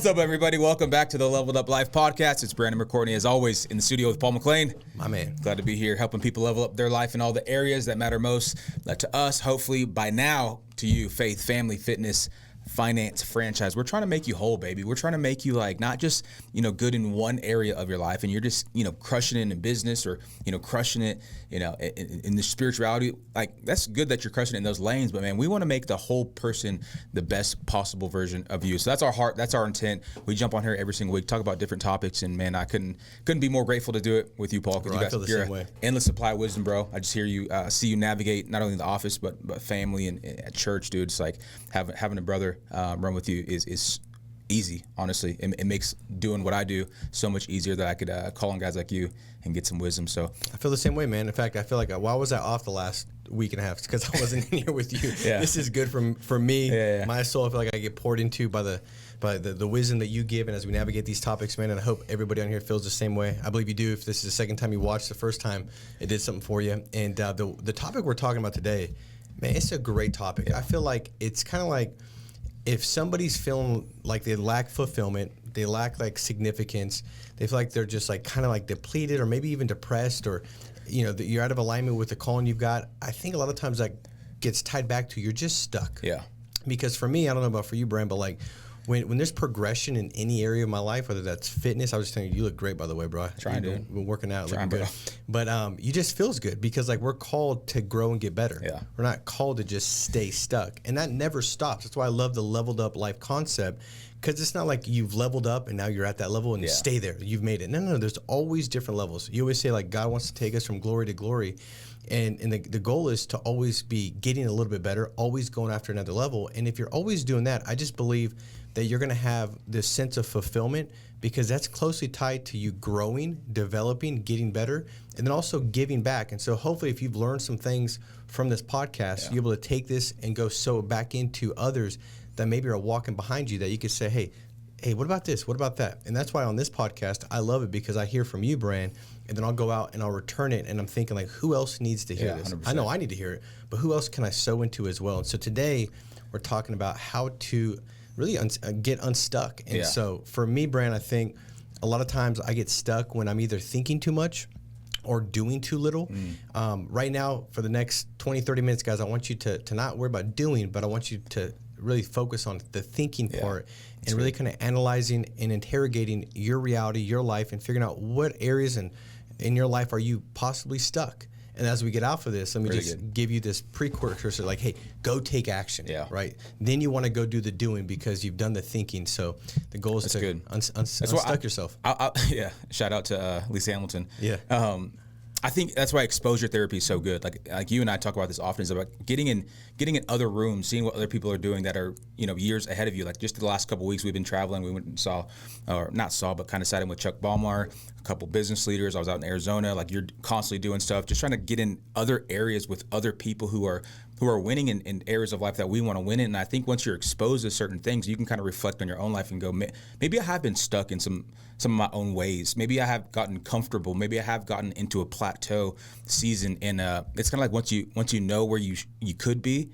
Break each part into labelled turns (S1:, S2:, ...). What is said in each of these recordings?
S1: What's up, everybody? Welcome back to the Leveled Up Life podcast. It's Bran and Courtney, as always, in the studio with Paul McLain.
S2: My man.
S1: Glad to be here, helping people level up their life in all the areas that matter most. To us, hopefully, by now, to you, faith, family, fitness, finance, franchise. We're trying to make you whole, baby. We're trying to make you not just, good in one area of your life and you're just, crushing it in business or, crushing it, in the spirituality. That's good that you're crushing it in those lanes, but man, we want to make the whole person the best possible version of you. So that's our heart. That's our intent. We jump on here every single week, talk about different topics, and man, I couldn't be more grateful to do it with you, Paul, because you're an endless supply of wisdom, bro. I just hear you, see you navigate not only the office, but family and at church, dude. It's like having a brother run with you is easy, honestly. It makes doing what I do so much easier that I could call on guys like you and get some wisdom. So
S2: I feel the same way, man. In fact, I feel like why was I off the last week and a half? It's because I wasn't in here with you. Yeah. This is good for me. Yeah. My soul. I feel like I get poured into by the wisdom that you give, and as we navigate these topics, man, and I hope everybody on here feels the same way. I believe you do. If this is the second time you watched, the first time it did something for you. And the topic we're talking about today, man, it's a great topic. Yeah. I feel like it's kind of like if somebody's feeling like they lack fulfillment, they lack significance, they feel like they're just kind of depleted or maybe even depressed, or that you're out of alignment with the calling you've got. I think a lot of times that gets tied back to you're just stuck.
S1: Yeah.
S2: Because for me, I don't know about for you, Bran, but when there's progression in any area of my life, whether that's fitness, I was just telling you look great, by the way, bro.
S1: Trying to.
S2: Been working out, looking good. But you just feels good because we're called to grow and get better.
S1: Yeah.
S2: We're not called to just stay stuck. And that never stops. That's why I love the leveled up life concept, because it's not like you've leveled up and now you're at that level and you stay there. You've made it. No. There's always different levels. You always say God wants to take us from glory to glory. And the goal is to always be getting a little bit better, always going after another level. And if you're always doing that, I just believe that you're going to have this sense of fulfillment, because that's closely tied to you growing, developing, getting better, and then also giving back. And so hopefully if you've learned some things from this podcast, you're able to take this and go sow back into others that maybe are walking behind you, that you could say, hey, what about this? What about that? And that's why on this podcast, I love it, because I hear from you, Bran, and then I'll go out and I'll return it, and I'm thinking who else needs to hear this? 100%. I know I need to hear it, but who else can I sow into as well? And so today we're talking about how to really get unstuck. And so for me, Bran, I think a lot of times I get stuck when I'm either thinking too much or doing too little. Right now, for the next 20, 30 minutes, guys, I want you to not worry about doing, but I want you to really focus on the thinking part and really kind of analyzing and interrogating your reality, your life, and figuring out what areas in your life are you possibly stuck. And as we get out for this, let me give you this precursor, hey, go take action, right? Then you want to go do the doing because you've done the thinking. So the goal is to unstuck yourself.
S1: Shout out to Lisa Hamilton.
S2: Yeah.
S1: I think that's why exposure therapy is so good. Like you and I talk about this often, is about getting in other rooms, seeing what other people are doing that are, years ahead of you. Like just the last couple of weeks we've been traveling, we went and but kind of sat in with Chuck Ballmar, a couple business leaders. I was out in Arizona. You're constantly doing stuff, just trying to get in other areas with other people who are winning in areas of life that we want to win in. And I think once you're exposed to certain things, you can kind of reflect on your own life and go, maybe I have been stuck in some of my own ways. Maybe I have gotten comfortable. Maybe I have gotten into a plateau season. And it's kind of like once you know where you could be,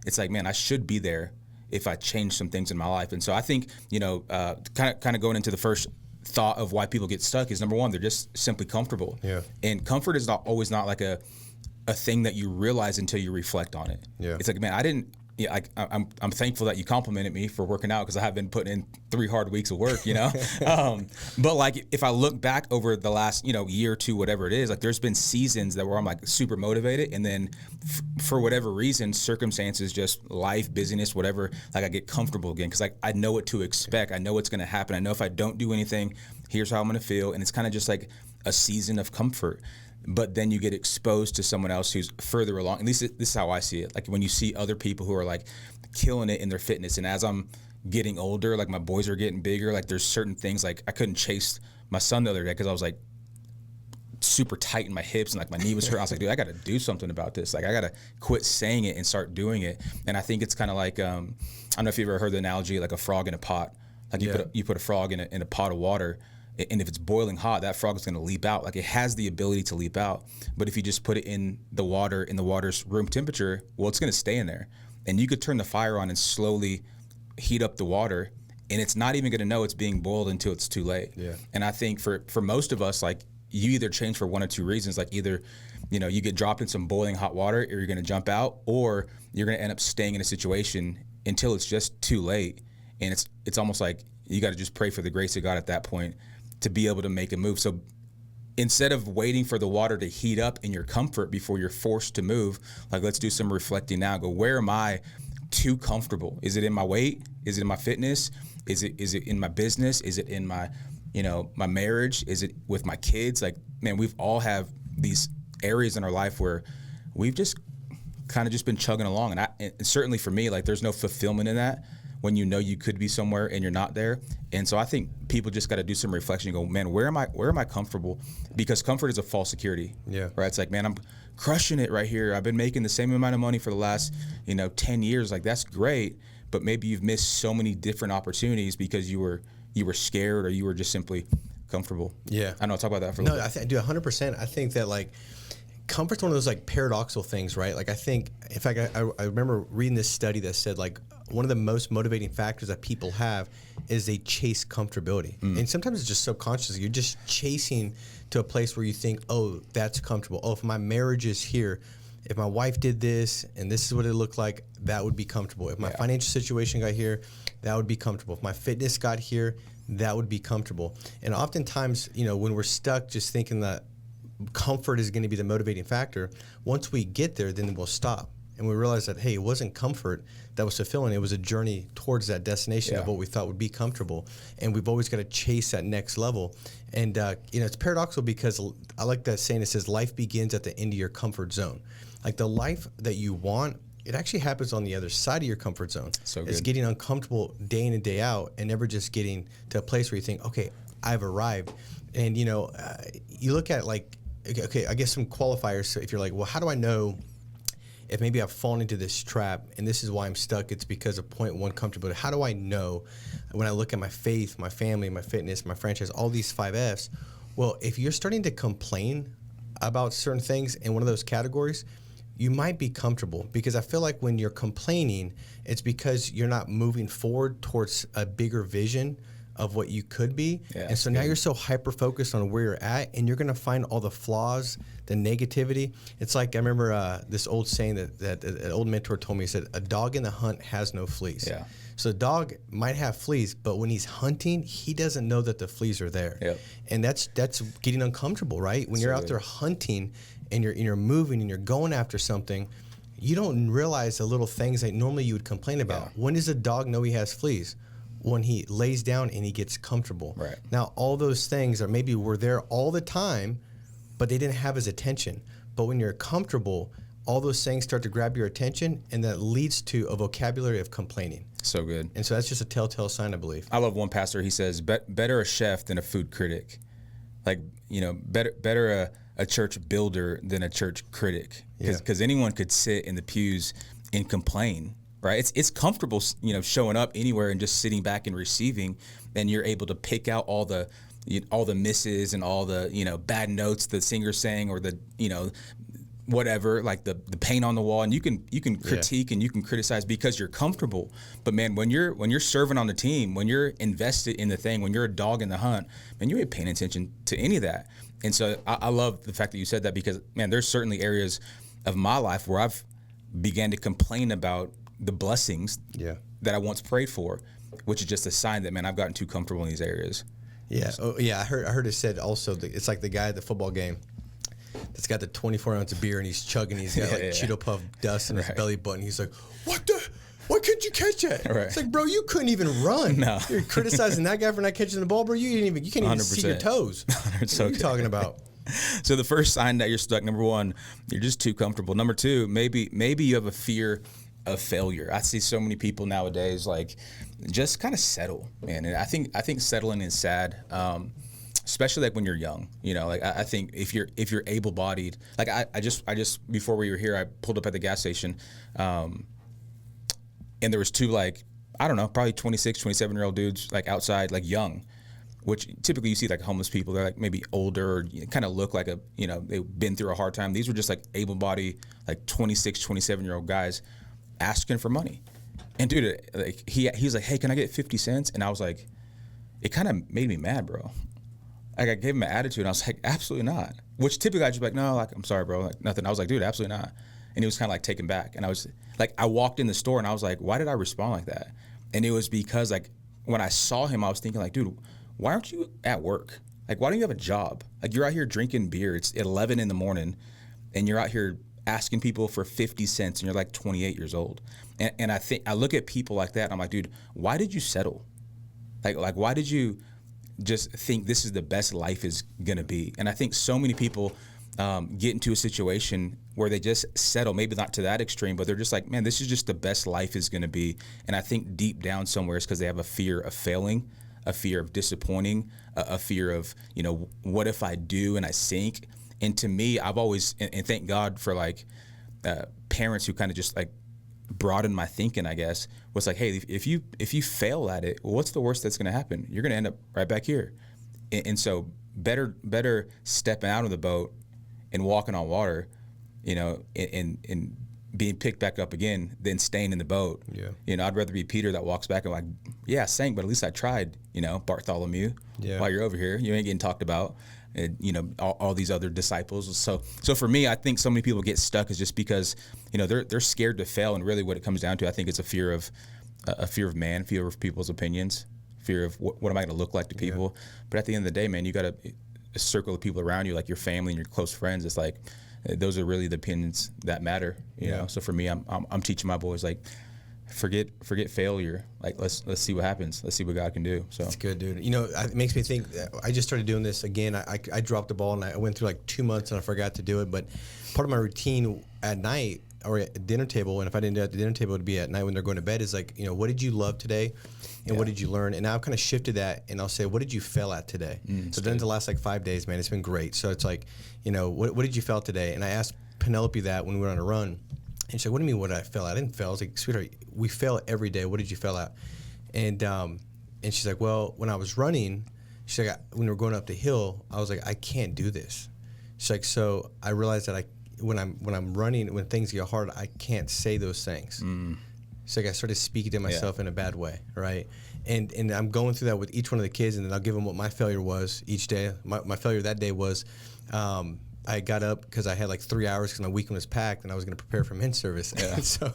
S1: it's like, man, I should be there if I change some things in my life. And so I think, kind of going into the first thought of why people get stuck is, number one, they're just simply comfortable. Yeah. And comfort is always not like a thing that you realize until you reflect on it. Yeah. It's like, man, I'm thankful that you complimented me for working out, because I have been putting in 3 hard weeks of work, But if I look back over the last, year or two, whatever it is, there's been seasons where I'm super motivated, and then for whatever reason, circumstances, just life, busyness, whatever, I get comfortable again, because I know what to expect. I know what's going to happen. I know if I don't do anything, here's how I'm going to feel. And it's kind of just like a season of comfort. But then you get exposed to someone else who's further along. At least this is how I see it. When you see other people who are killing it in their fitness, and as I'm getting older, my boys are getting bigger, there's certain things, I couldn't chase my son the other day because I was super tight in my hips and my knee was hurt. I was like, dude, I got to do something about this. I got to quit saying it and start doing it. And I think it's kind of I don't know if you've ever heard the analogy, a frog in a pot. You put a frog in a pot of water, and if it's boiling hot, that frog is going to leap out. It has the ability to leap out. But if you just put it in the water's room temperature, well, it's going to stay in there. And you could turn the fire on and slowly heat up the water, and it's not even going to know it's being boiled until it's too late.
S2: Yeah.
S1: And I think for most of us, like, you either change for one or two reasons. Like, either, you get dropped in some boiling hot water, or you're going to jump out, or you're going to end up staying in a situation until it's just too late. And it's almost like you got to just pray for the grace of God at that point to be able to make a move. So instead of waiting for the water to heat up in your comfort before you're forced to move, like, let's do some reflecting now. Go, where am I too comfortable? Is it in my weight? Is it in my fitness? Is it in my business? Is it in my, my marriage? Is it with my kids? Like, man, we've all have these areas in our life where we've just kind of just been chugging along. And certainly for me, like, there's no fulfillment in that when you could be somewhere and you're not there. And so I think people just got to do some reflection and go, man, where am I comfortable? Because comfort is a false security.
S2: Yeah.
S1: Right. It's like, man, I'm crushing it right here. I've been making the same amount of money for the last, 10 years. Like, that's great. But maybe you've missed so many different opportunities because you were scared, or you were just simply comfortable.
S2: Yeah.
S1: I know. I'll talk about that for a little bit.
S2: I do 100%. I think that, like, comfort's one of those, like, paradoxical things, right? Like, I think, in fact, I remember reading this study that said, like, one of the most motivating factors that people have is they chase comfortability. And sometimes it's just subconscious. You're just chasing to a place where you think, oh, that's comfortable. Oh, if my marriage is here, if my wife did this and this is what it looked like, that would be comfortable. If my financial situation got here, that would be comfortable. If my fitness got here, that would be comfortable. And oftentimes, when we're stuck just thinking that comfort is going to be the motivating factor, once we get there, then we'll stop. And we realize that, hey, it wasn't comfort that was fulfilling. It was a journey towards that destination of what we thought would be comfortable. And we've always got to chase that next level. And, it's paradoxical because I like that saying that says life begins at the end of your comfort zone. Like, the life that you want, it actually happens on the other side of your comfort zone.
S1: So
S2: it's
S1: good.
S2: getting uncomfortable day in and day out, and never just getting to a place where you think, okay, I've arrived. And, you look at, like, okay, I guess some qualifiers. So if you're like, well, how do I know if maybe I've fallen into this trap and this is why I'm stuck? It's because of point one, comfortability. How do I know when I look at my faith, my family, my fitness, my franchise, all these 5 F's? Well, if you're starting to complain about certain things in one of those categories, you might be comfortable, because I feel like when you're complaining, it's because you're not moving forward towards a bigger vision of what you could be.
S1: Yeah,
S2: and so now you're so hyper-focused on where you're at, and you're going to find all the flaws, the negativity. It's like, I remember this old saying that an old mentor told me. He said, a dog in the hunt has no fleas.
S1: Yeah.
S2: So the dog might have fleas, but when he's hunting, he doesn't know that the fleas are there.
S1: Yep.
S2: And that's getting uncomfortable, right? When you're out there hunting and you're moving and you're going after something, you don't realize the little things that normally you would complain about.
S1: Yeah.
S2: When does a dog know he has fleas? When he lays down and he gets comfortable.
S1: Right.
S2: Now, all those things were there all the time, but they didn't have his attention. But when you're comfortable, all those things start to grab your attention, and that leads to a vocabulary of complaining.
S1: So good.
S2: And so that's just a telltale sign, I believe.
S1: I love one pastor. He says, better a chef than a food critic. Like, better a church builder than a church critic. Because anyone could sit in the pews and complain, right? It's comfortable, showing up anywhere and just sitting back and receiving, and you're able to pick out all the misses and all the, bad notes the singer's saying, or the, whatever, like the paint on the wall, and you can critique and you can criticize because you're comfortable. But man, when you're serving on the team, when you're invested in the thing, when you're a dog in the hunt, man, you ain't paying attention to any of that. And so I love the fact that you said that, because man, there's certainly areas of my life where I've began to complain about the blessings that I once prayed for, which is just a sign that, man, I've gotten too comfortable in these areas.
S2: Yeah. Oh, yeah. I heard it said also that it's like the guy at the football game that's got the 24-ounce of beer and he's chugging. He's got Cheeto Puff dust in his belly button. He's like, why couldn't you catch that?
S1: Right.
S2: It's like, bro, you couldn't even run.
S1: No.
S2: You're criticizing that guy for not catching the ball, bro. You can't even see your toes. What are you talking about?
S1: So the first sign that you're stuck, number one, you're just too comfortable. Number two, maybe you have a fear of failure. I see so many people nowadays, like, just kind of settle, man. And I think settling is sad. Especially like when you're young, like I think if you're able-bodied, like I just before we were here, I pulled up at the gas station, and there was two, like, I don't know, probably 26, 27-year-old dudes, like, outside, like, young, which typically you see like homeless people. They're like maybe older, or kind of look like they've been through a hard time. These were just like able-bodied, like 26, 27-year-old guys asking for money. And dude, like he was like, hey, can I get 50 cents? And I was like, it kind of made me mad, bro. Like I gave him an attitude, and I was like, absolutely not. Which typically I'd just be like, no, like I'm sorry, bro, like nothing. I was like, dude, absolutely not. And he was kind of like taken back, and I was like, I walked in the store, and I was like, why did I respond like that? And it was because like when I saw him, I was thinking like, dude, why aren't you at work? Like, why don't you have a job? Like you're out here drinking beer. It's 11 in the morning, and you're out here asking people for 50 cents, and you're like 28 years old. And I look at people like that, and I'm like, dude, why did you settle? Like why did you just think this is the best life is gonna be? And I think so many people get into a situation where they just settle, maybe not to that extreme, but they're just like, man, this is just the best life is gonna be. And I think deep down somewhere it's because they have a fear of failing, a fear of disappointing, a fear of, you know, what if I do and I sink? And to me, I've always, and thank God for like parents who kind of just like broadened my thinking, I guess, was like, hey, if you fail at it, well, what's the worst that's going to happen? You're going to end up right back here. And so better stepping out of the boat and walking on water, you know, and being picked back up again than staying in the boat.
S2: Yeah.
S1: You know, I'd rather be Peter that walks back and like, yeah, I sank, but at least I tried, you know, Bartholomew, while you're over here, you ain't getting talked about. And, you know, all these other disciples. So for me, I think so many people get stuck is just because, you know, they're scared to fail. And really what it comes down to, I think it's a fear of man, fear of people's opinions, fear of what am I going to look like to people. But at the end of the day, man, you got a circle of people around you, like your family and your close friends. It's like, those are really the opinions that matter, you know? So for me, I'm teaching my boys, like, forget failure. Like let's see what happens. Let's see what God can do. So
S2: it's good, dude. You know, it makes me think. I just started doing this again. I dropped the ball and I went through like 2 months and I forgot to do it. But part of my routine at night or at dinner table, and if I didn't do it at the dinner table, it'd be at night when they're going to bed. Is like, you know, what did you love today, and what did you learn? And now I've kind of shifted that, and I'll say, what did you fail at today? So then the last like 5 days, man, it's been great. So it's like, you know, what did you fail today? And I asked Penelope that when we were on a run. And she's like, what do you mean what did I fail at? I didn't fail. I was like, sweetheart, we fail every day. What did you fail at? And she's like, well, when I was running, she's like, when we were going up the hill, I was like, I can't do this. She's like, so I realized that when I'm running, when things get hard, I can't say those things. She's like, I started speaking to myself in a bad way, right? And I'm going through that with each one of the kids, and then I'll give them what my failure was each day. My failure that day was I got up because I had like 3 hours because my weekend was packed and I was going to prepare for men's service. So,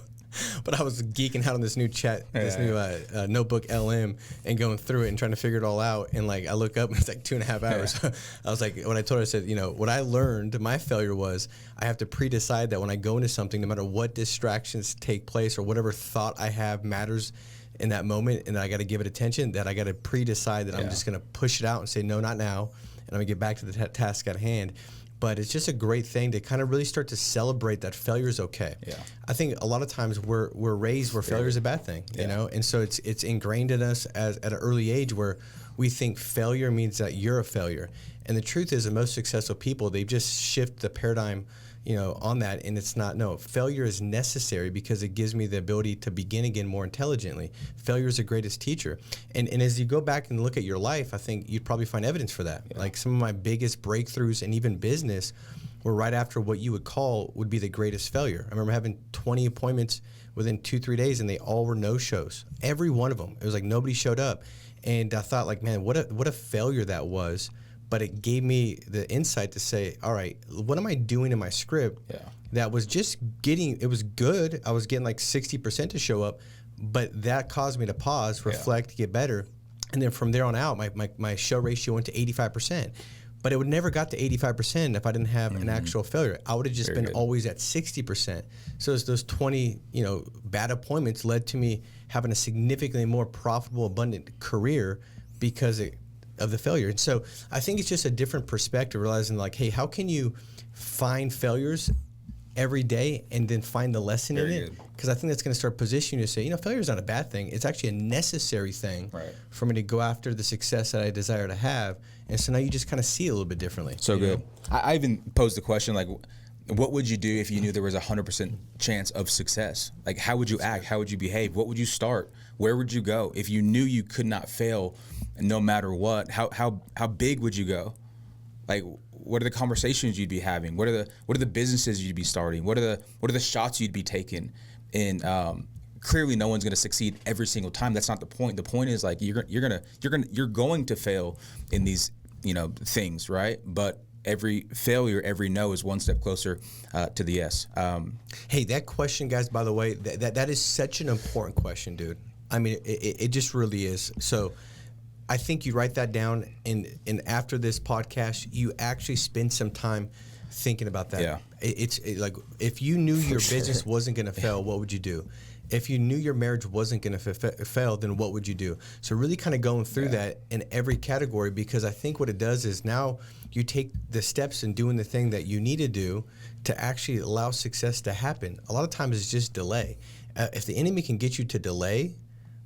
S2: but I was geeking out on this new new notebook LM and going through it and trying to figure it all out. And like I look up and it's like 2.5 hours. I was like, when I told her, I said, you know, what I learned, my failure was I have to pre-decide that when I go into something, no matter what distractions take place or whatever thought I have matters in that moment, and I got to give it attention, that I got to pre-decide that I'm just going to push it out and say, no, not now. And I'm going to get back to the task at hand. But it's just a great thing to kind of really start to celebrate that failure is okay. Yeah. I think a lot of times we're raised where failure is a bad thing, you know? And so it's ingrained in us at an early age where we think failure means that you're a failure. And the truth is the most successful people, they just shift the paradigm, you know, on that, and it's not. No, failure is necessary because it gives me the ability to begin again more intelligently. Failure is the greatest teacher, and as you go back and look at your life, I think you'd probably find evidence for that. Like some of my biggest breakthroughs and even business were right after what you would be the greatest failure. I remember having 20 appointments within 2-3 days, and they all were no shows. Every one of them, it was like nobody showed up, and I thought like, man, what a failure that was. But it gave me the insight to say, all right, what am I doing in my script that was just it was good. I was getting like 60% to show up, but that caused me to pause, reflect, get better. And then from there on out, my show ratio went to 85%. But it would never got to 85% if I didn't have an actual failure. I would have just been always at 60%. So those 20, you know, bad appointments led to me having a significantly more profitable, abundant career because of the failure. And so I think it's just a different perspective, realizing like, hey, how can you find failures every day and then find the lesson in it? Because I think that's going to start positioning you to say, you know, failure is not a bad thing. It's actually a necessary thing for me to go after the success that I desire to have. And so now you just kind of see it a little bit differently.
S1: So good. I even posed the question, like, what would you do if you knew there was a 100% chance of success? Like, how would you act? How would you behave? What would you start? Where would you go? If you knew you could not fail no matter what, how big would you go? Like, what are the conversations you'd be having? What are the businesses you'd be starting? What are the shots you'd be taking? And clearly no one's going to succeed every single time. That's not the point. The point is like you're going to fail in these, you know, things, right? But every failure, every no is one step closer to the yes.
S2: Hey, that question, guys, by the way, that is such an important question, dude. I mean, it just really is. So I think you write that down, and after this podcast, you actually spend some time thinking about that.
S1: Yeah.
S2: It's like, if you knew your business wasn't going to fail, what would you do? If you knew your marriage wasn't going to fail, then what would you do? So really kind of going through that in every category, because I think what it does is now you take the steps in doing the thing that you need to do to actually allow success to happen. A lot of times it's just delay. If the enemy can get you to delay,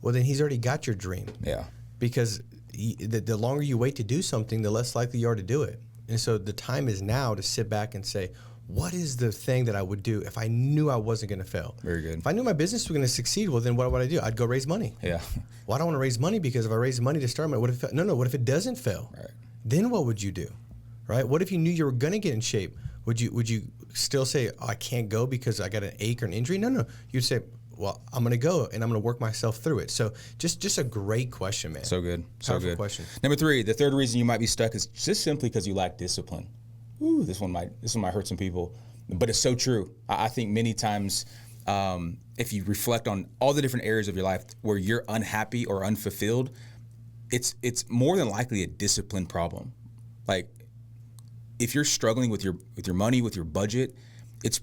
S2: well, then he's already got your dream.
S1: Yeah.
S2: Because the longer you wait to do something, the less likely you are to do it. And so the time is now to sit back and say, what is the thing that I would do if I knew I wasn't going to fail?
S1: Very good.
S2: If I knew my business was going to succeed, well, then what would I do? I'd go raise money.
S1: Yeah.
S2: Well, I don't want to raise money, because if I raise money to start, what if it doesn't fail?
S1: Right.
S2: Then what would you do? Right? What if you knew you were going to get in shape? Would you still say, oh, I can't go because I got an ache or an injury? No. You'd say, well, I'm going to go and I'm going to work myself through it. So just a great question, man.
S1: So good. So
S2: Powerful
S1: good.
S2: question.
S1: Number 3, the third reason you might be stuck is just simply because you lack discipline. Ooh, this one might hurt some people, but it's so true. I think many times, if you reflect on all the different areas of your life where you're unhappy or unfulfilled, it's more than likely a discipline problem. Like, if you're struggling with your money, with your budget, it's,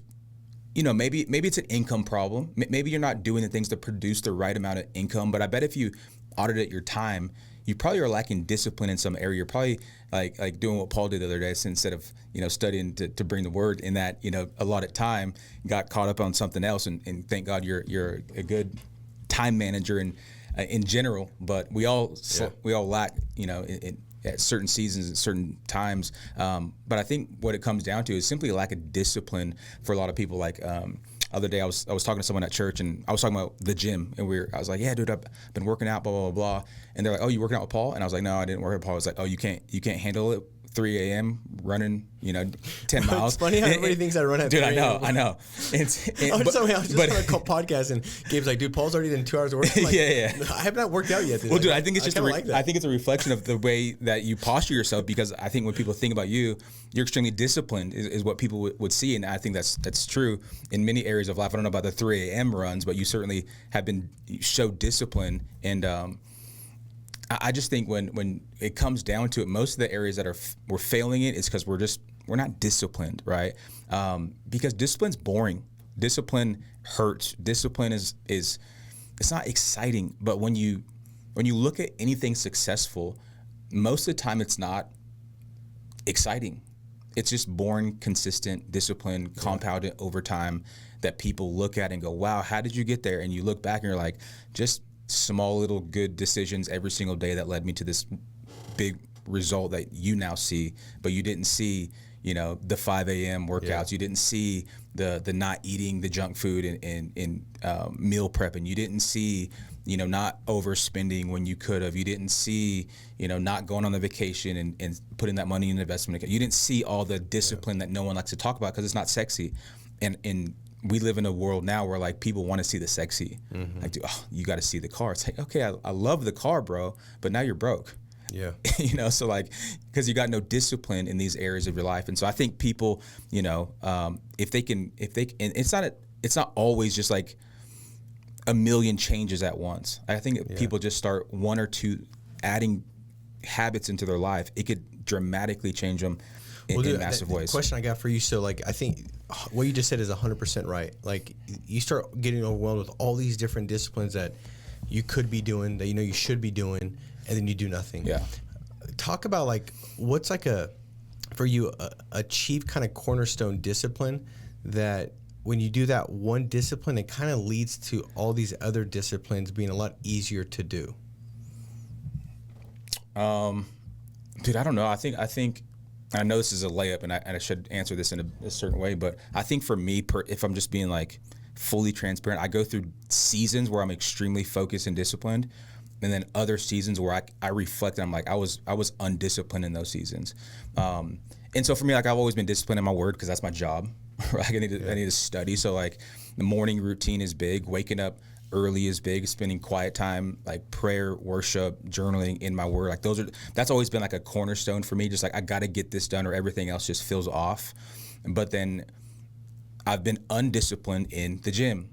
S1: you know, maybe it's an income problem. Maybe you're not doing the things to produce the right amount of income. But I bet if you audited your time, you probably are lacking discipline in some area. You're probably like doing what Paul did the other day. So instead of, you know, studying to bring the word in that, you know, allotted time, got caught up on something else. And thank God you're a good time manager in general. But we all lack, you know, at certain seasons, at certain times. But I think what it comes down to is simply a lack of discipline for a lot of people. Like, other day I was talking to someone at church, and I was talking about the gym, and I was like, yeah, dude, I've been working out, blah, blah, blah, blah. And they're like, oh, you working out with Paul? And I was like, no, I didn't work with Paul. I was like, oh, you can't handle it. 3 a.m. running, you know, 10 miles.
S2: It's funny how everybody thinks I run at 3 a.m.
S1: Dude, I know. I was just on
S2: a podcast, and Gabe's like, dude, Paul's already done 2 hours of work. I'm like,
S1: yeah.
S2: I have not worked out yet.
S1: Well, dude, I think it's just I think it's a reflection of the way that you posture yourself, because I think when people think about you, you're extremely disciplined is what people would see. And I think that's true in many areas of life. I don't know about the 3 a.m. runs, but you certainly show discipline. And I just think when it comes down to it, most of the areas that we're failing in is because we're not disciplined, right? Because discipline's boring. Discipline hurts. Discipline is it's not exciting. But when you look at anything successful, most of the time it's not exciting. It's just boring, consistent discipline, compounded over time, that people look at and go, wow, how did you get there? And you look back and you're like, just small little good decisions every single day that led me to this big result that you now see. But you didn't see, you know, the 5 a.m. workouts. Yeah. You didn't see the not eating the junk food and meal prepping. You didn't see, you know, not overspending when you could have. You didn't see, you know, not going on the vacation and putting that money in an investment account. You didn't see all the discipline that no one likes to talk about because it's not sexy. And we live in a world now where like people want to see the sexy. Mm-hmm. Like, dude, you got to see the car. It's like, okay, I love the car, bro, but now you're broke.
S2: Yeah.
S1: You know, so like, because you got no discipline in these areas of your life. And so I think people, you know, if they and it's not always just like a million changes at once. I think if people just start 1 or 2 adding habits into their life, it could dramatically change them in massive ways.
S2: The question I got for you, so like, I think what you just said is 100% right. Like, you start getting overwhelmed with all these different disciplines that you could be doing, that you know you should be doing, and then you do nothing.
S1: Yeah.
S2: Talk about like, what's like a chief kind of cornerstone discipline that when you do that one discipline, it kind of leads to all these other disciplines being a lot easier to do.
S1: Dude, I don't know. I think I know this is a layup, and I should answer this in a certain way, but I think for me, if I'm just being like fully transparent, I go through seasons where I'm extremely focused and disciplined, and then other seasons where I reflect and I'm like, I was undisciplined in those seasons. And so for me, like, I've always been disciplined in my word because that's my job. Right? I need to study. So like the morning routine is big. Waking up early is big. Spending quiet time, like prayer, worship, journaling in my word. Like that's always been like a cornerstone for me. Just like I got to get this done, or everything else just feels off. But then I've been undisciplined in the gym.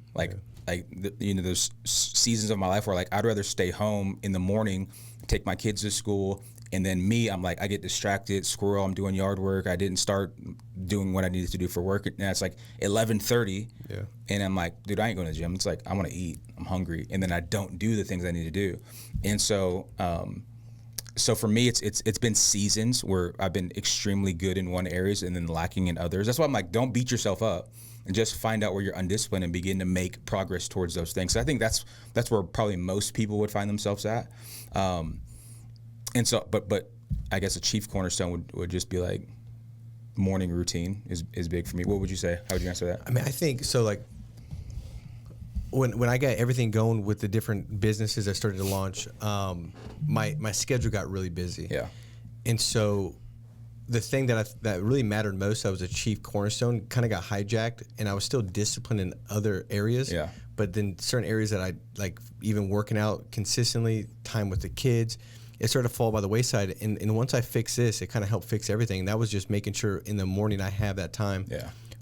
S1: Those seasons of my life where like I'd rather stay home in the morning, take my kids to school, and then I'm like, I get distracted, squirrel, I'm doing yard work. I didn't start doing what I needed to do for work. And it's like 11:30, and I'm like, dude, I ain't going to the gym. It's like, I want to eat. I'm hungry. And then I don't do the things I need to do. And so for me, it's been seasons where I've been extremely good in one areas and then lacking in others. That's why I'm like, don't beat yourself up, and just find out where you're undisciplined and begin to make progress towards those things. So I think that's where probably most people would find themselves at. And so, but I guess a chief cornerstone would just be like morning routine is big for me. What would you say? How would you answer that?
S2: I mean, I think so. Like when I got everything going with the different businesses I started to launch, my schedule got really busy.
S1: Yeah.
S2: And so the thing that really mattered most, I was a chief cornerstone, kind of got hijacked, and I was still disciplined in other areas.
S1: Yeah.
S2: But then certain areas that I like, even working out consistently, time with the kids, it started to fall by the wayside. And once I fixed this, it kind of helped fix everything. And that was just making sure in the morning I have that time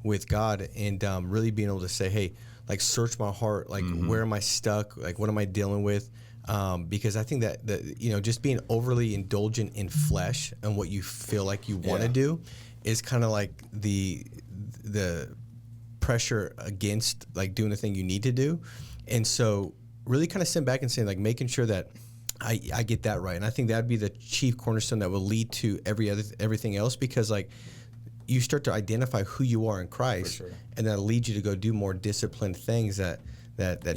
S2: with God, and really being able to say, hey, like search my heart, like where am I stuck? Like what am I dealing with? Because I think that just being overly indulgent in flesh and what you feel like you want to do is kind of like the pressure against like doing the thing you need to do. And so really kind of sitting back and saying, like, making sure that I get that right. And I think that'd be the chief cornerstone that will lead to everything else, because like you start to identify who you are in Christ, and that'll lead you to go do more disciplined things that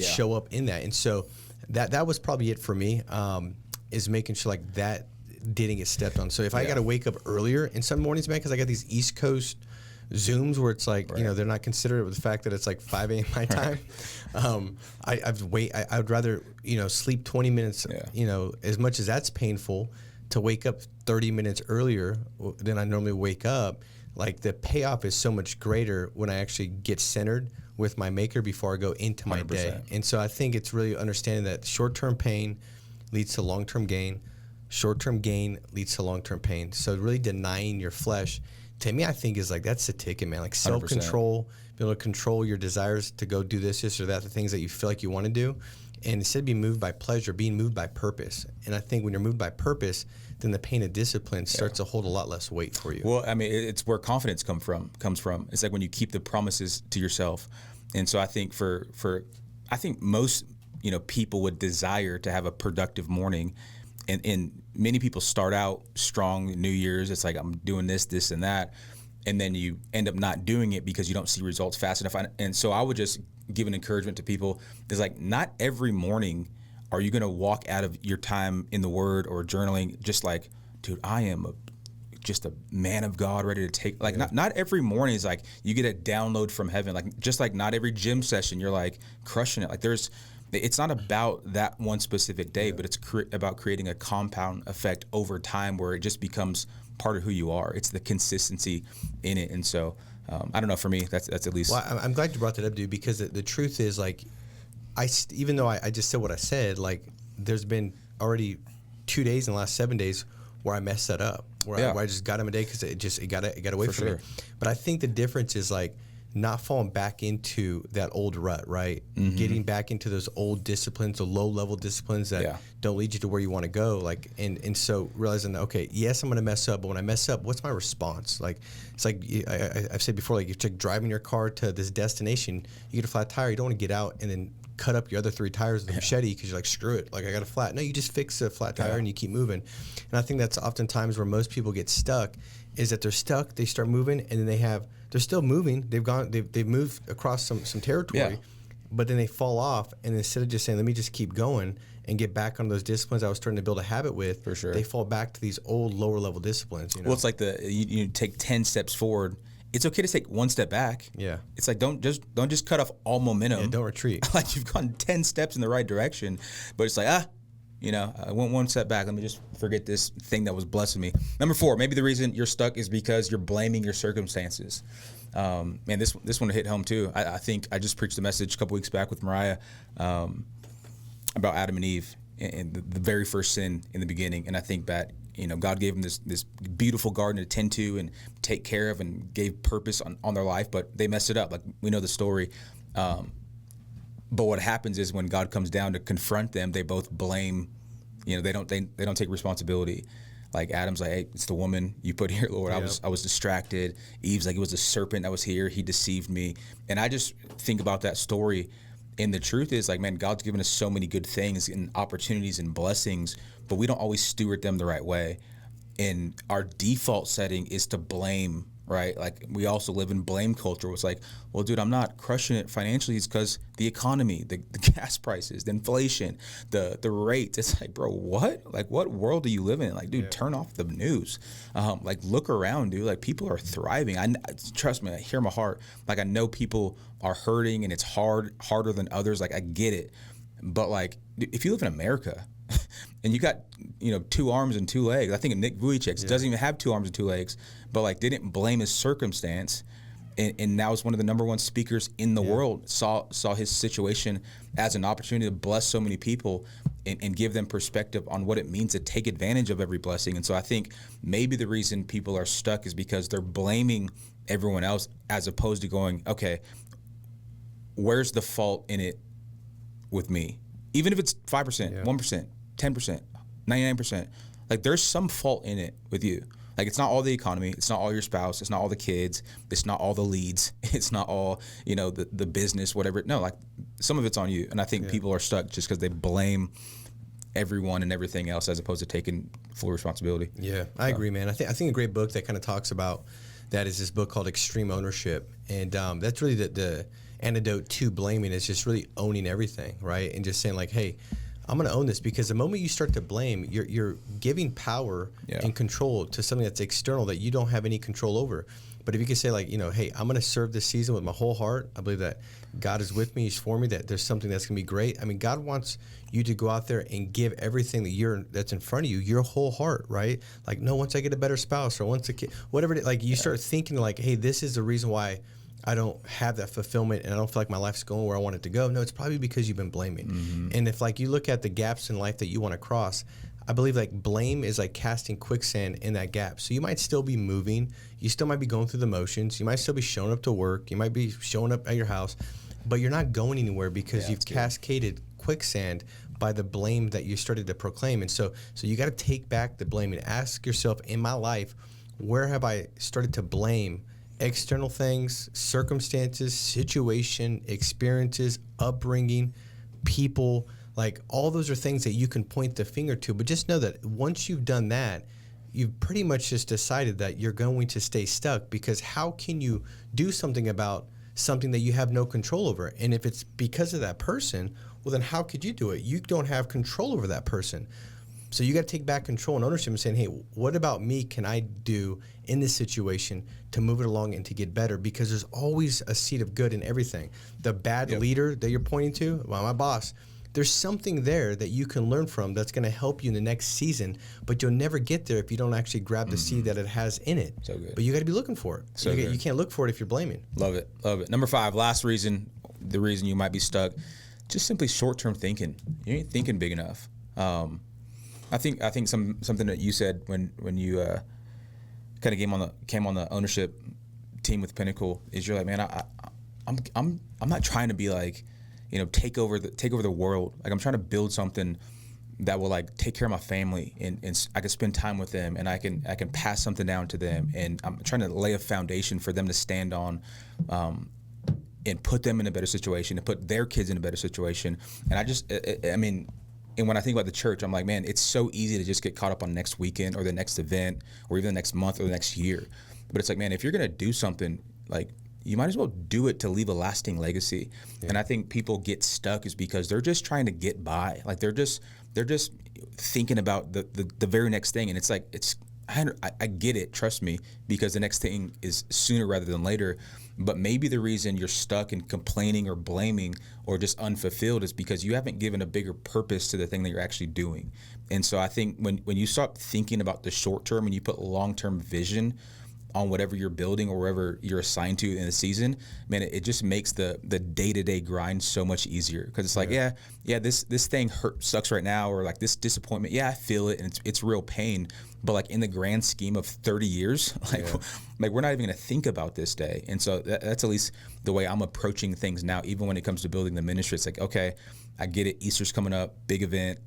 S2: show up in that. And so that was probably it for me, is making sure like that didn't get stepped on. So if I got to wake up earlier in some mornings, man, because I got these East Coast Zooms where it's like, they're not considerate with the fact that it's like 5 a.m. my time. I would rather, sleep 20 minutes, as much as that's painful, to wake up 30 minutes earlier than I normally wake up. Like the payoff is so much greater when I actually get centered with my maker before I go into my 100%. Day. And so I think it's really understanding that short-term pain leads to long-term gain. Short-term gain leads to long-term pain. So really denying your flesh, to me, I think is like, that's the ticket, man. Like self-control, be able to control your desires to go do this or that, the things that you feel like you want to do. And instead of being moved by pleasure, being moved by purpose. And I think when you're moved by purpose, then the pain of discipline starts to hold a lot less weight for you.
S1: Well, I mean, it's where confidence comes from. It's like when you keep the promises to yourself. And so I think I think most, people would desire to have a productive morning. And many people start out strong, New Year's. It's like, I'm doing this, and that. And then you end up not doing it because you don't see results fast enough. And so I would just give an encouragement to people is like, not every morning are you going to walk out of your time in the Word or journaling just like, dude, I am just a man of God ready to take, like, not every morning is like you get a download from heaven. Like, just like not every gym session you're like crushing it. Like it's not about that one specific day, but it's about creating a compound effect over time where it just becomes part of who you are. It's the consistency in it. And so I don't know, for me, that's at least.
S2: Well, I'm glad you brought that up, dude, because the truth is, like, even though I just said what I said, like, there's been already 2 days in the last 7 days where I messed that up, where I just got him a day because it got away from me. But I think the difference is like not falling back into that old rut, right? Mm-hmm. Getting back into those old disciplines, the low level disciplines that don't lead you to where you want to go. Like, and so realizing that, okay, yes, I'm going to mess up, but when I mess up, what's my response? Like, it's like I've said before, like, you're driving your car to this destination, you get a flat tire, you don't want to get out and then cut up your other 3 tires with a machete because you're like, screw it, like, I got a flat. No, you just fix a flat tire and you keep moving. And I think that's oftentimes where most people get stuck, is that they're stuck, they start moving, and then they're still moving, they've moved across some territory, but then they fall off, and instead of just saying, let me just keep going and get back on those disciplines I was starting to build a habit with, they fall back to these old lower level disciplines. Well,
S1: it's like you take 10 steps forward. It's okay to take 1 step back. Yeah. It's like, don't just cut off all momentum.
S2: Yeah, don't retreat.
S1: Like, you've gone 10 steps in the right direction, but it's like, I went one step back. Let me just forget this thing that was blessing me. Number 4, maybe the reason you're stuck is because you're blaming your circumstances. Man, this one hit home too. I think I just preached a message a couple weeks back with Mariah about Adam and Eve and the very first sin in the beginning. And I think that, God gave them this beautiful garden to tend to and take care of and gave purpose on their life, but they messed it up. Like, we know the story. But what happens is when God comes down to confront them, they both blame, they don't take responsibility. Like, Adam's like, hey, it's the woman you put here, Lord.
S2: Yeah.
S1: I was distracted. Eve's like, it was the serpent that was here. He deceived me. And I just think about that story. And the truth is, like, man, God's given us so many good things and opportunities and blessings, but we don't always steward them the right way. And our default setting is to blame, right? Like, we also live in blame culture. It's like, well, dude, I'm not crushing it financially. It's because the economy, the gas prices, the inflation, the rates. It's like, bro, what? Like, what world do you live in? Like, dude, turn off the news. Like, look around, dude. Like, people are thriving. Trust me, I hear my heart. Like, I know people are hurting and it's harder than others. Like, I get it. But, like, if you live in America and you got, 2 arms and 2 legs, I think of Nick Vujicic doesn't even have 2 arms and 2 legs, but, like, didn't blame his circumstance. And now is one of the number 1 speakers in the world, saw his situation as an opportunity to bless so many people and give them perspective on what it means to take advantage of every blessing. And so I think maybe the reason people are stuck is because they're blaming everyone else as opposed to going, okay, where's the fault in it with me? Even if it's 5%, 1%, 10%, 99%, like, there's some fault in it with you. Like, it's not all the economy. It's not all your spouse. It's not all the kids. It's not all the leads. It's not all, the business, whatever. No, like, some of it's on you. And I think people are stuck just because they blame everyone and everything else as opposed to taking full responsibility.
S2: Yeah, I agree, man. I think a great book that kind of talks about that is this book called Extreme Ownership. And that's really the antidote to blaming, is just really owning everything, right? And just saying, like, hey, I'm going to own this, because the moment you start to blame, you're giving power and control to something that's external that you don't have any control over. But if you can say, like, hey, I'm going to serve this season with my whole heart. I believe that God is with me. He's for me, that there's something that's going to be great. I mean, God wants you to go out there and give everything that's in front of you, your whole heart, right? Like, no, once I get a better spouse, or once a kid, whatever it is, like, you start thinking, like, hey, this is the reason why I don't have that fulfillment and I don't feel like my life's going where I want it to go. No, it's probably because you've been blaming. Mm-hmm. And if, like, you look at the gaps in life that you want to cross, I believe, like, blame is like casting quicksand in that gap. So you might still be moving. You still might be going through the motions. You might still be showing up to work. You might be showing up at your house, but you're not going anywhere because you've cascaded quicksand by the blame that you started to proclaim. And so you got to take back the blame and ask yourself, in my life, where have I started to blame external things, circumstances, situation, experiences, upbringing, people? Like, all those are things that you can point the finger to. But just know that once you've done that, you've pretty much just decided that you're going to stay stuck, because how can you do something about something that you have no control over? And if it's because of that person, well, then how could you do it? You don't have control over that person. So you got to take back control and ownership and saying, hey, what about me can I do in this situation to move it along and to get better? Because there's always a seed of good in everything. The bad leader that you're pointing to, well, my boss, there's something there that you can learn from that's going to help you in the next season, but you'll never get there if you don't actually grab the seed that it has in it.
S1: So good.
S2: But you got to be looking for it.
S1: So
S2: you can't look for it if you're blaming.
S1: Love it. Love it. Number 5, last reason, the reason you might be stuck, just simply short-term thinking. You ain't thinking big enough. I think something that you said when you kind of came on the ownership team with Pinnacle is, you're like, man, I'm not trying to be like, take over the world. Like, I'm trying to build something that will, like, take care of my family and I can spend time with them and I can pass something down to them, and I'm trying to lay a foundation for them to stand on, and put them in a better situation, and put their kids in a better situation. And and when I think about the church, I'm like, man, it's so easy to just get caught up on next weekend or the next event or even the next month or the next year. But it's like, man, if you're going to do something, like, you might as well do it to leave a lasting legacy. Yeah. And I think people get stuck is because they're just trying to get by. Like, they're just thinking about the very next thing. And it's like, I get it, trust me, because the next thing is sooner rather than later. But maybe the reason you're stuck in complaining or blaming or just unfulfilled is because you haven't given a bigger purpose to the thing that you're actually doing. And so I think when you start thinking about the short term and you put long-term vision on whatever you're building or wherever you're assigned to in the season, man, it just makes the day-to-day grind so much easier. Because it's like, yeah, this thing sucks right now, or like this disappointment, I feel it, and it's real pain. But like in the grand scheme of 30 years, like we're not even gonna think about this day. And so that's at least the way I'm approaching things now, even when it comes to building the ministry. It's like, okay, I get it, Easter's coming up, big event,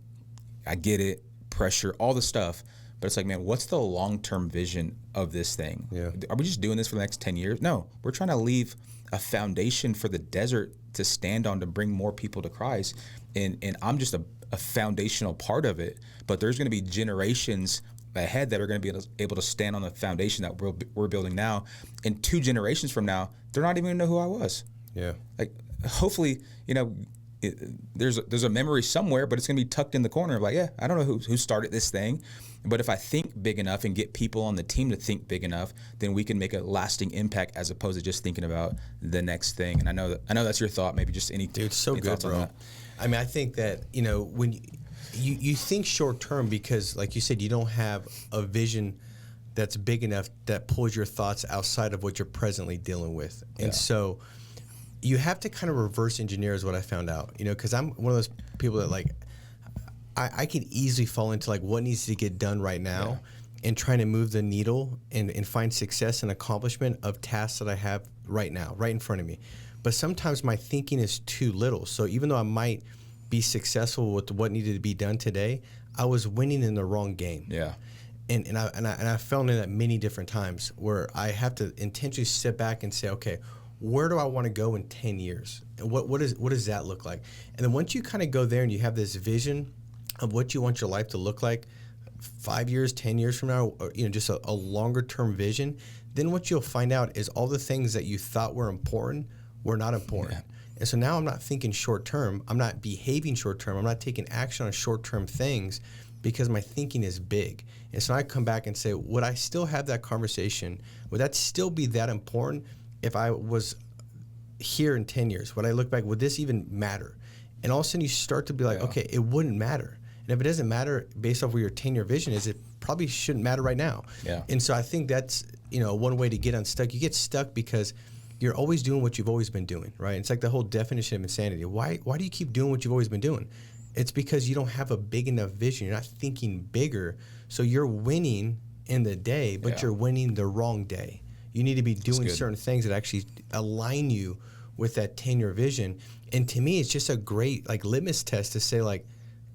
S1: I get it, pressure, all the stuff. But it's like, man, what's the long-term vision of this thing?
S2: Yeah.
S1: Are we just doing this for the next 10 years? No, we're trying to leave a foundation for the desert to stand on to bring more people to Christ. And I'm just a foundational part of it. But there's going to be generations ahead that are going to be able to stand on the foundation that we're building now. And 2 generations from now, they're not even going to know who I was.
S2: Yeah.
S1: Like, hopefully, there's a memory somewhere, but it's going to be tucked in the corner of like, I don't know who started this thing. But if I think big enough and get people on the team to think big enough, then we can make a lasting impact as opposed to just thinking about the next thing. And I know that's your thought. Maybe just any.
S2: Dude, so good, bro. I mean, I think that when you think short term because, like you said, you don't have a vision that's big enough that pulls your thoughts outside of what you're presently dealing with, and so you have to kind of reverse engineer is what I found out. Because I'm one of those people that like. I can easily fall into like what needs to get done right now and trying to move the needle and find success and accomplishment of tasks that I have right now, right in front of me. But sometimes my thinking is too little. So even though I might be successful with what needed to be done today, I was winning in the wrong game. Yeah. And I fell into that many different times where I have to intentionally sit back and say, okay, where do I want to go in 10 years? And what does that look like? And then once you kind of go there and you have this vision of what you want your life to look like 5 years, 10 years from now, or, just a longer term vision, then what you'll find out is all the things that you thought were important were not important. Yeah. And so now I'm not thinking short term. I'm not behaving short term. I'm not taking action on short term things because my thinking is big. And so I come back and say, would I still have that conversation? Would that still be that important if I was here in 10 years? Would I look back, would this even matter? And all of a sudden you start to be like, okay, it wouldn't matter. And if it doesn't matter based off where your 10-year vision is, it probably shouldn't matter right now. Yeah. And so I think that's, one way to get unstuck. You get stuck because you're always doing what you've always been doing, right? It's like the whole definition of insanity. Why do you keep doing what you've always been doing? It's because you don't have a big enough vision. You're not thinking bigger. So you're winning in the day, but you're winning the wrong day. You need to be doing certain things that actually align you with that 10-year vision. And to me, it's just a great litmus test to say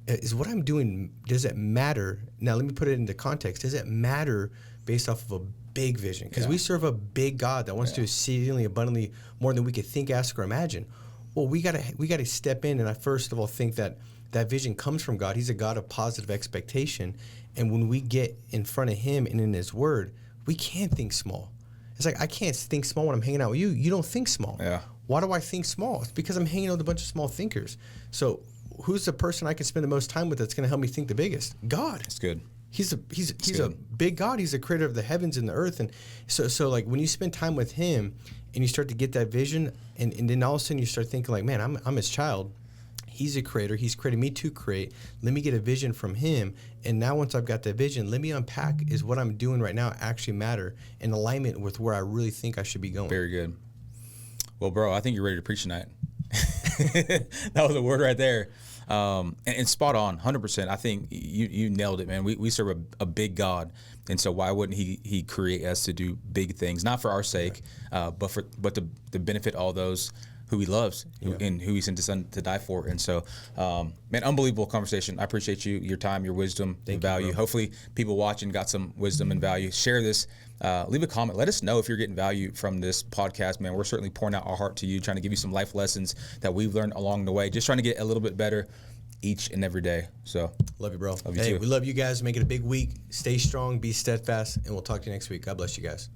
S2: is what I'm doing, does it matter? Now, let me put it into context. Does it matter based off of a big vision? Because we serve a big God that wants to do exceedingly abundantly more than we could think, ask, or imagine. Well, we gotta step in, and I first of all think that vision comes from God. He's a God of positive expectation. And when we get in front of Him and in His Word, we can't think small. It's like I can't think small when I'm hanging out with you. You don't think small. Yeah. Why do I think small? It's because I'm hanging out with a bunch of small thinkers. So who's the person I can spend the most time with that's going to help me think the biggest? God. That's good. He's a big God. He's the creator of the heavens and the earth. And so when you spend time with Him and you start to get that vision, and then all of a sudden you start thinking like, man, I'm His child. He's a creator. He's created me to create. Let me get a vision from Him. And now once I've got that vision, let me unpack, is what I'm doing right now actually matter in alignment with where I really think I should be going?
S1: Very good. Well, bro, I think you're ready to preach tonight. That was a word right there. And spot on, 100%. I think you nailed it, man. We serve a big God. And so why wouldn't he create us to do big things, not for our sake, but to benefit all those who He loves and who He sent His Son to die for. And so, man, unbelievable conversation. I appreciate your time, your wisdom, and value. Hopefully people watching got some wisdom and value. Share this. Leave a comment. Let us know if you're getting value from this podcast, man. We're certainly pouring out our heart to you, trying to give you some life lessons that we've learned along the way, just trying to get a little bit better each and every day. So
S2: love you, bro.
S1: Love you too.
S2: We love you guys. Make it a big week. Stay strong, be steadfast, and we'll talk to you next week. God bless you guys.